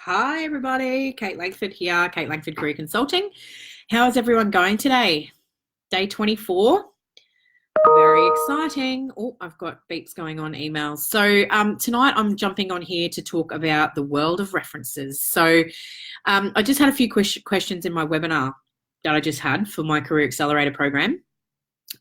Hi, everybody. Kate Langford here, Kate Langford Career Consulting. How is everyone going today? Day 24. Very exciting. Oh, I've got beeps going on emails. So tonight I'm jumping on here to talk about the world of references. So I just had a few questions in my webinar that I just had for my Career Accelerator program.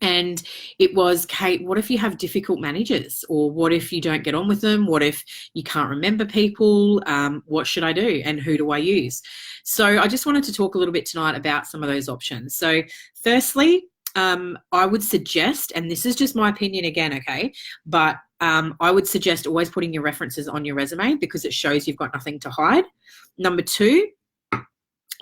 And it was, Kate, what if you have difficult managers? Or what if you don't get on with them? What if you can't remember people? What should I do? And who do I use? So I just wanted to talk a little bit tonight about some of those options. So firstly, I would suggest, and this is just my opinion again, okay, but I would suggest always putting your references on your resume because it shows you've got nothing to hide. Number two,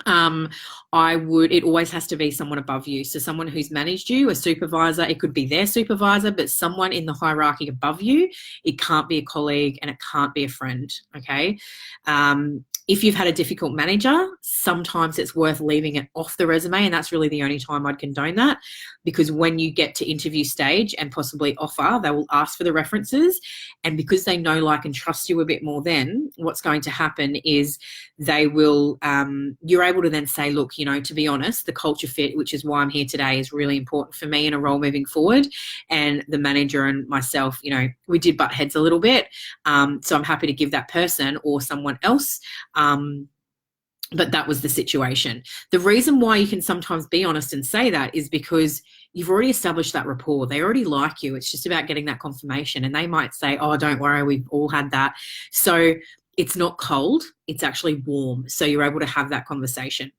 it always has to be someone above you. So someone who's managed you, a supervisor, it could be their supervisor, but someone in the hierarchy above you. It can't be a colleague and it can't be a friend, okay? If you've had a difficult manager, sometimes it's worth leaving it off the resume, and that's really the only time I'd condone that, because when you get to interview stage and possibly offer, they will ask for the references, and because they know, like, and trust you a bit more, then what's going to happen is they will, you're able to then say, look, you know, to be honest, the culture fit, which is why I'm here today, is really important for me in a role moving forward, and the manager and myself, you know, we did butt heads a little bit, so I'm happy to give that person or someone else. But that was the situation. The reason why you can sometimes be honest and say that is because you've already established that rapport. They already like you. It's just about getting that confirmation. And they might say, oh, don't worry, we've all had that. So it's not cold, it's actually warm. So you're able to have that conversation.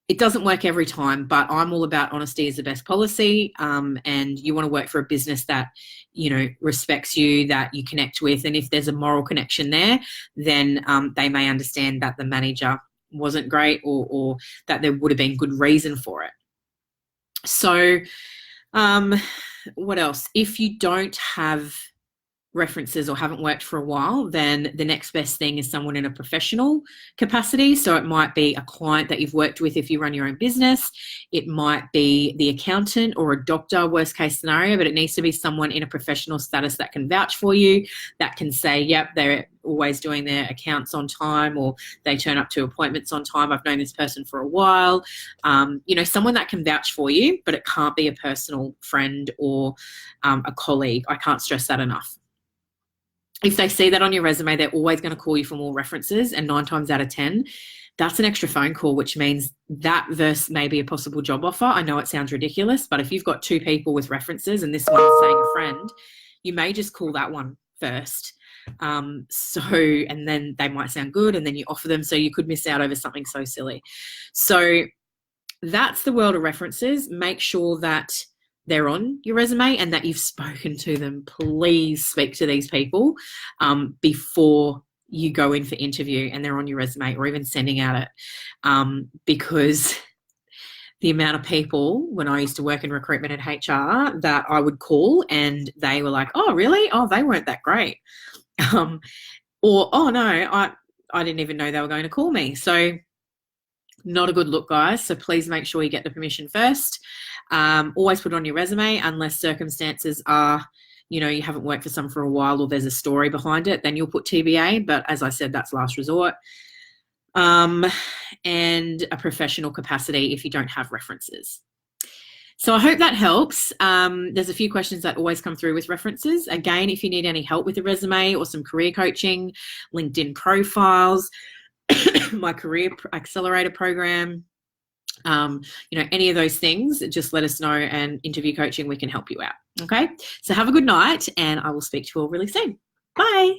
It doesn't work every time, but I'm all about honesty is the best policy. And you want to work for a business that, you know, respects you, that you connect with. And if there's a moral connection there, then they may understand that the manager wasn't great, or that there would have been good reason for it. So what else? If you don't have references or haven't worked for a while, then the next best thing is someone in a professional capacity. So it might be a client that you've worked with if you run your own business. It might be the accountant or a doctor, worst case scenario, but it needs to be someone in a professional status that can vouch for you, that can say, yep, they're always doing their accounts on time, or they turn up to appointments on time. I've known this person for a while. You know, someone that can vouch for you, but it can't be a personal friend or a colleague. I can't stress that enough. If they see that on your resume, they're always going to call you for more references, and 9 times out of 10, that's an extra phone call, which means that versus maybe a possible job offer. I know it sounds ridiculous, but if you've got 2 people with references and this one's saying a friend, you may just call that one first. And then they might sound good, and then you offer them, so you could miss out over something so silly. So that's the world of references. Make sure that they're on your resume and that you've spoken to them. Please speak to these people before you go in for interview and they're on your resume, or even sending out it, because the amount of people, when I used to work in recruitment and HR, that I would call and they were like, oh, really? Oh, they weren't that great. Or, oh, no, I didn't even know they were going to call me. So not a good look, guys. So please make sure you get the permission first. Always put it on your resume, unless circumstances are, you know, you haven't worked for someone for a while or there's a story behind it, then you'll put TBA. But as I said, that's last resort. And a professional capacity if you don't have references. So I hope that helps. There's a few questions that always come through with references. Again, if you need any help with the resume or some career coaching, LinkedIn profiles, my Career Accelerator program, you know, any of those things, just let us know, and interview coaching, we can help you out. Okay, so have a good night, and I will speak to you all really soon. Bye.